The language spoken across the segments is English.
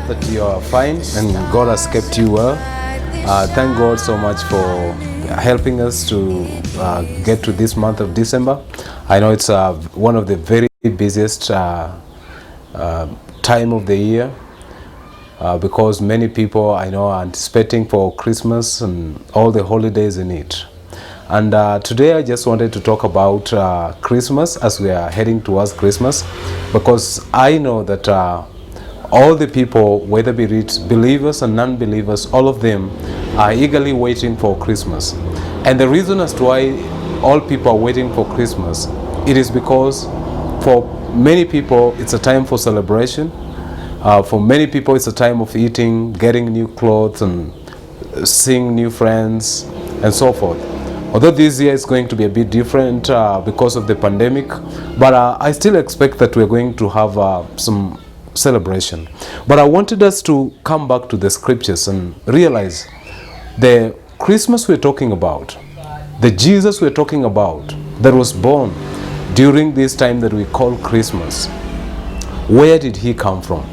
that you are fine and God has kept you well. Thank God so much for helping us to get to this month of December. I know it's one of the very busiest time of the year because many people I know are anticipating for Christmas and all the holidays in it. And today I just wanted to talk about Christmas as we are heading towards Christmas, because I know that all the people, whether be it believers and non-believers, all of them are eagerly waiting for Christmas. And the reason as to why all people are waiting for Christmas, it is because for many people it's a time for celebration. For many people it's a time of eating, getting new clothes and seeing new friends and so forth. Although this year is going to be a bit different because of the pandemic, but I still expect that we're going to have some celebration. But I wanted us to come back to the scriptures and realize the Christmas we're talking about, the Jesus we're talking about that was born during this time that we call Christmas. Where did he come from?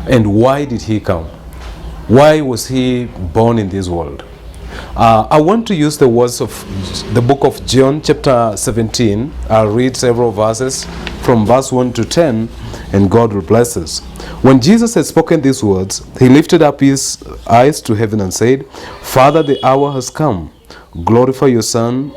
And why did he come? Why was he born in this world? I want to use the words of the book of John chapter 17. I'll read several verses from verse 1 to 10, and God will bless us. When Jesus had spoken these words, he lifted up his eyes to heaven and said, Father, the hour has come. Glorify your Son,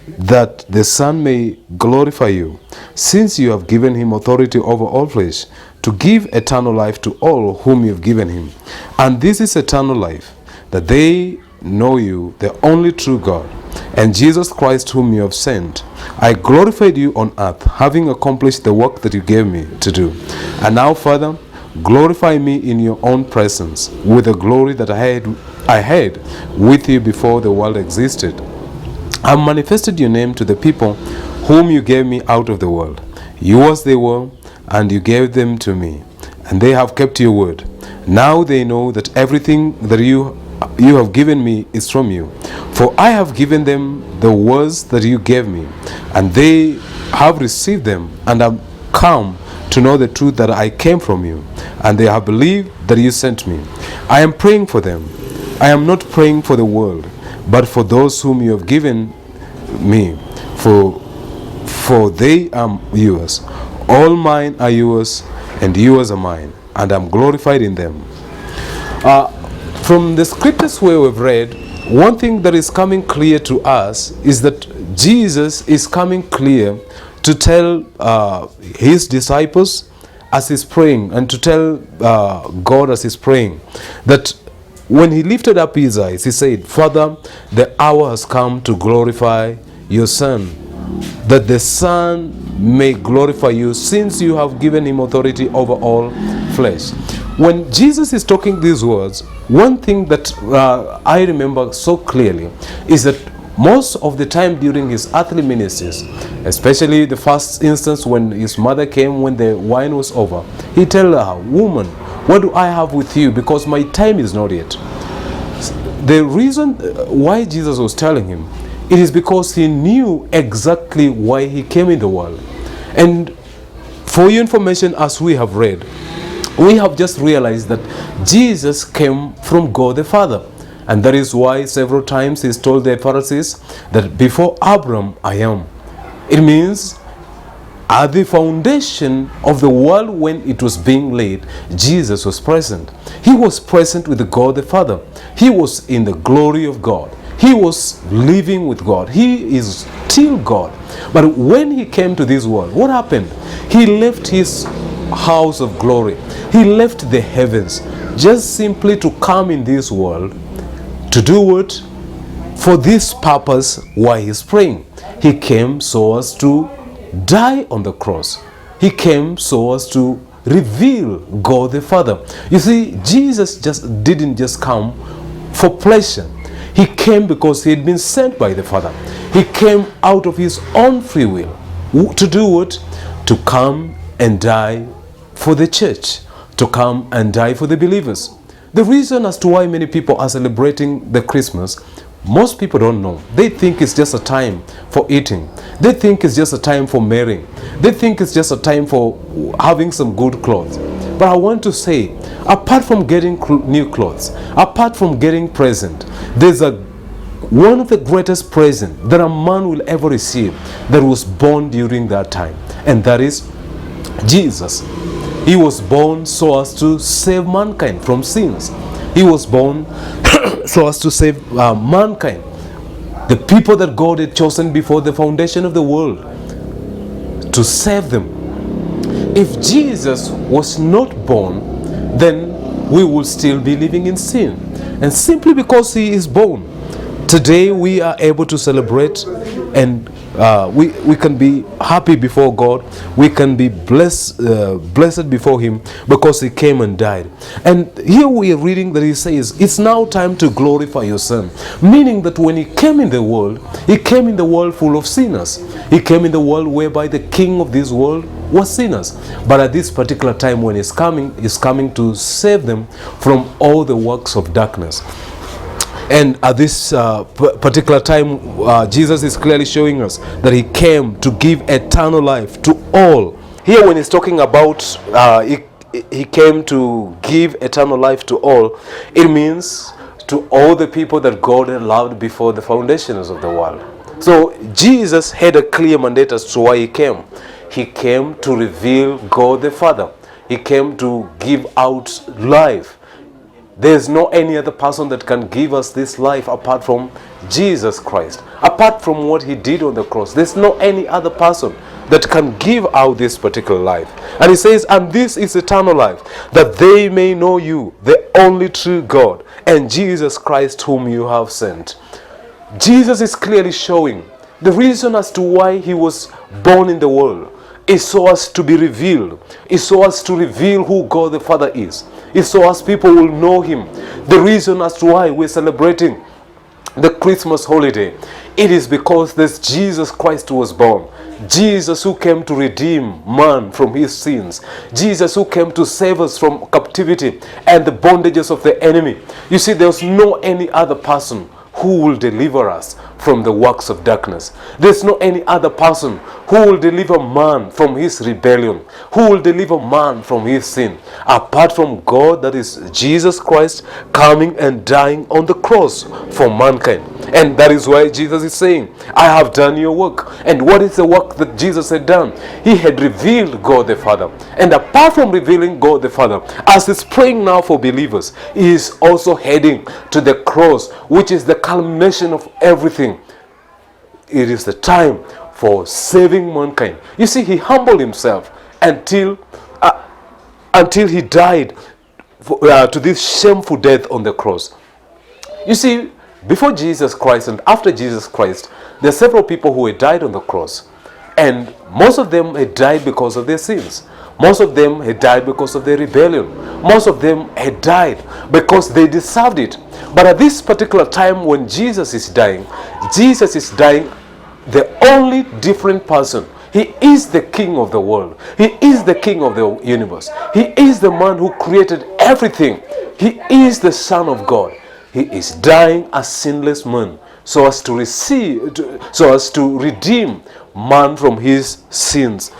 that the Son may glorify you, since you have given him authority over all flesh, to give eternal life to all whom you have given him. And this is eternal life, that they know you, the only true God, and Jesus Christ whom you have sent. I glorified you on earth, having accomplished the work that you gave me to do. And now, Father, glorify me in your own presence with the glory that I had with you before the world existed. I manifested your name to the people whom you gave me out of the world. Yours they were, and you gave them to me, and they have kept your word. Now they know that everything that you have given me is from you. For I have given them the words that you gave me, and they have received them, and have come to know the truth that I came from you, and they have believed that you sent me. I am praying for them. I am not praying for the world, but for those whom you have given me, for they are yours. All mine are yours, and yours are mine, and I'm glorified in them. From the scriptures where we've read, one thing that is coming clear to us is that Jesus is coming clear to tell his disciples as he's praying, and to tell God as he's praying, that when he lifted up his eyes, he said, Father, the hour has come to glorify your Son, that the Son may glorify you, since you have given him authority over all flesh. When Jesus is talking these words, one thing that I remember so clearly is that most of the time during his earthly ministries, especially the first instance when his mother came when the wine was over, he told her, Woman, what do I have with you? Because my time is not yet. The reason why Jesus was telling him, it is because he knew exactly why he came in the world. And for your information, as we have read, we have just realized that Jesus came from God the Father. And that is why several times he's told the Pharisees that before Abraham I am. It means at the foundation of the world, when it was being laid, Jesus was present. He was present with God the Father. He was in the glory of God. He was living with God. He is still God. But when he came to this world, what happened? He left his house of glory. He left the heavens just simply to come in this world to do what? For this purpose why he's praying. He came so as to die on the cross. He came so as to reveal God the Father. You see, Jesus didn't just come for pleasure. He came because he had been sent by the Father. He came out of his own free will. To do what? To come and die for the church. To come and die for the believers. The reason as to why many people are celebrating the Christmas, most people don't know. They think it's just a time for eating. They think it's just a time for marrying. They think it's just a time for having some good clothes. But I want to say, apart from getting new clothes, apart from getting present, there's one of the greatest presents that a man will ever receive that was born during that time, and that is Jesus. He was born so as to save mankind from sins. He was born so as to save mankind, the people that God had chosen before the foundation of the world, to save them. If Jesus was not born, then we will still be living in sin. And simply because he is born, today we are able to celebrate, and we can be happy before God. We can be blessed before him because he came and died. And here we are reading that he says, it's now time to glorify your son. Meaning that when he came in the world full of sinners. He came in the world whereby the king of this world was sinners. But at this particular time when he's coming to save them from all the works of darkness. And at this particular time, Jesus is clearly showing us that he came to give eternal life to all. Here when he's talking about he came to give eternal life to all, it means to all the people that God had loved before the foundations of the world. So Jesus had a clear mandate as to why he came. He came to reveal God the Father. He came to give out life. There's no any other person that can give us this life apart from Jesus Christ. Apart from what he did on the cross, there's no any other person that can give out this particular life. And he says, and this is eternal life, that they may know you, the only true God, and Jesus Christ whom you have sent. Jesus is clearly showing the reason as to why he was born in the world is so as to be revealed, is so as to reveal who God the Father is so as people will know him. The reason as to why we're celebrating the Christmas holiday, it is because this Jesus Christ was born. Jesus who came to redeem man from his sins. Jesus who came to save us from captivity and the bondages of the enemy. You see, there's no any other person who will deliver us from the works of darkness. There's no any other person who will deliver man from his rebellion, who will deliver man from his sin, apart from God, that is Jesus Christ coming and dying on the cross for mankind. And that is why Jesus is saying, I have done your work. And what is the work that Jesus had done? He had revealed God the Father. And apart from revealing God the Father, as he's praying now for believers, he is also heading to the cross, which is the culmination of everything. It is the time for saving mankind. You see, he humbled himself until he died to this shameful death on the cross. You see, before Jesus Christ and after Jesus Christ, there are several people who had died on the cross. And most of them had died because of their sins. Most of them had died because of their rebellion. Most of them had died because they deserved it. But at this particular time when Jesus is dying the only different person. He is the king of the world. He is the king of the universe. He is the man who created everything. He is the Son of God. He is dying a sinless man so as to redeem man from his sins.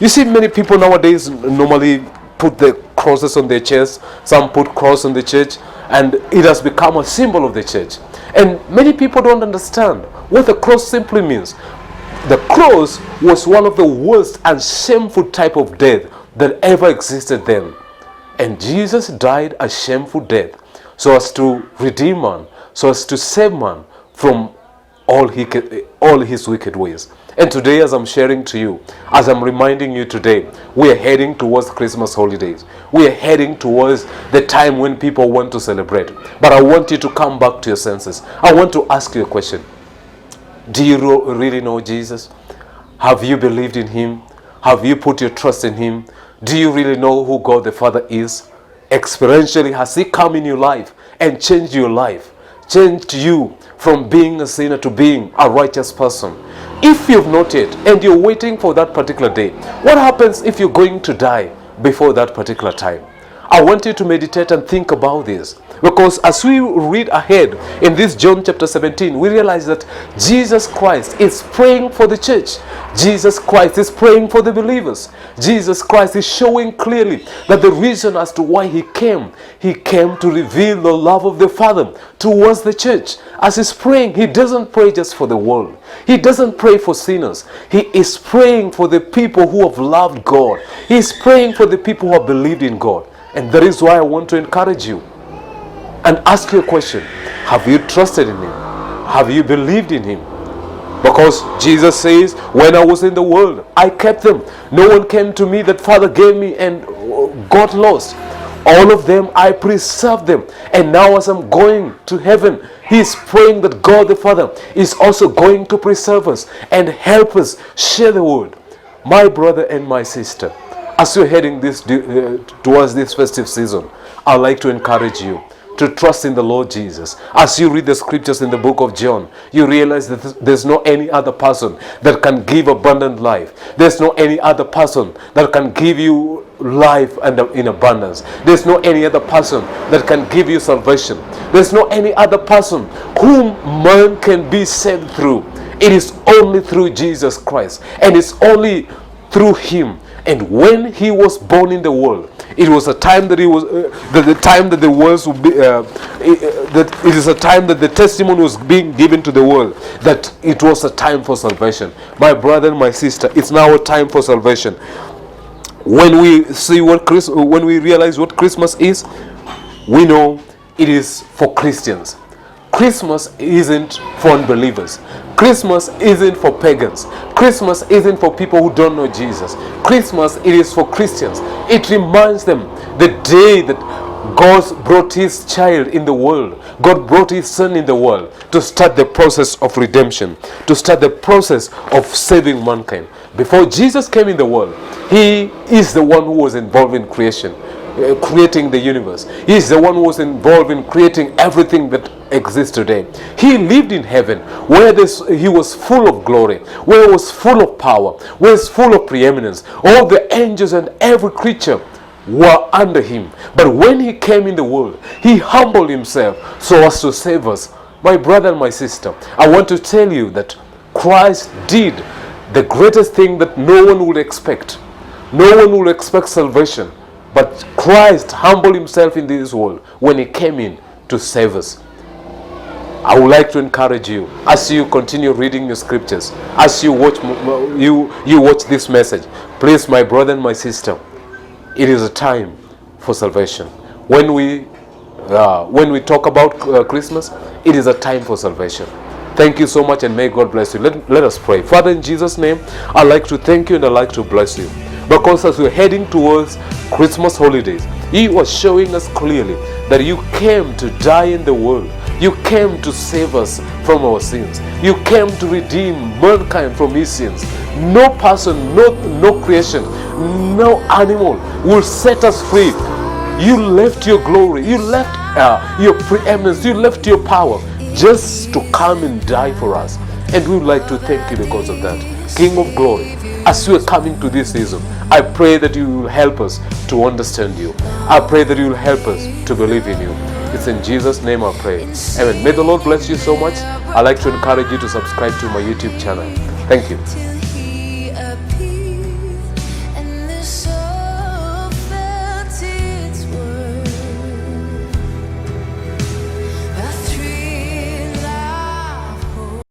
You see, many people nowadays normally put the crosses on their chest. Some put cross on the church, and it has become a symbol of the church. And many people don't understand what the cross simply means. The cross was one of the worst and shameful type of death that ever existed then. And Jesus died a shameful death so as to redeem man, so as to save man from all his wicked ways. And today, as I'm sharing to you, as I'm reminding you today, we are heading towards Christmas holidays. We are heading towards the time when people want to celebrate. But I want you to come back to your senses. I want to ask you a question. Do you really know Jesus? Have you believed in him? Have you put your trust in him? Do you really know who God the Father is? Experientially, has he come in your life and changed your life? Changed you from being a sinner to being a righteous person? If you've not yet and you're waiting for that particular day, what happens if you're going to die before that particular time? I want you to meditate and think about this. Because as we read ahead in this John chapter 17, we realize that Jesus Christ is praying for the church. Jesus Christ is praying for the believers. Jesus Christ is showing clearly that the reason as to why He came to reveal the love of the Father towards the church. As He's praying, He doesn't pray just for the world. He doesn't pray for sinners. He is praying for the people who have loved God. He is praying for the people who have believed in God. And that is why I want to encourage you and ask you a question. Have you trusted in Him? Have you believed in Him? Because Jesus says, when I was in the world, I kept them. No one came to me that Father gave me and got lost. All of them, I preserved them. And now as I'm going to heaven, He is praying that God the Father is also going to preserve us and help us share the word. My brother and my sister, as you're heading towards this festive season, I'd like to encourage you to trust in the Lord Jesus. As you read the scriptures in the book of John, you realize that there's no any other person that can give abundant life. There's no any other person that can give you life and in abundance. There's no any other person that can give you salvation. There's no any other person whom man can be saved through. It is only through Jesus Christ, and it's only through Him. And when He was born in the world, it was a time that He was the time that the words would be that it is a time that the testimony was being given to the world that it was a time for salvation. My brother and my sister, it's now a time for salvation. When we see when we realize what Christmas is, we know it is for Christians. Christmas isn't for unbelievers. Christmas isn't for pagans. Christmas isn't for people who don't know Jesus. Christmas, it is for Christians. It reminds them the day that God brought His child in the world. God brought His Son in the world to start the process of redemption, to start the process of saving mankind. Before Jesus came in the world, He is the one who was involved in creation, creating the universe. He is the one who was involved in creating everything that exists today. He lived in heaven where He was full of glory, where He was full of power, where He was full of preeminence. All the angels and every creature were under Him. But when He came in the world, He humbled Himself so as to save us. My brother and my sister, I want to tell you that Christ did the greatest thing that no one would expect. No one will expect salvation. But Christ humbled Himself in this world when He came in to save us. I would like to encourage you as you continue reading your scriptures, as you watch watch this message. Please, my brother and my sister, it is a time for salvation. When we talk about Christmas, it is a time for salvation. Thank you so much, and may God bless you. Let us pray. Father, in Jesus' name, I'd like to thank you and I'd like to bless you. Because as we're heading towards Christmas holidays, You are showing us clearly that You came to die in the world. You came to save us from our sins. You came to redeem mankind from his sins. No person, no creation, no animal will set us free. You left your glory, you left your preeminence, you left your power just to come and die for us. And we would like to thank you because of that. King of glory, as we are coming to this season, I pray that you will help us to understand you. I pray that you will help us to believe in you. It's in Jesus' name I pray. Amen. May the Lord bless you so much. I'd like to encourage you to subscribe to my YouTube channel. Thank you.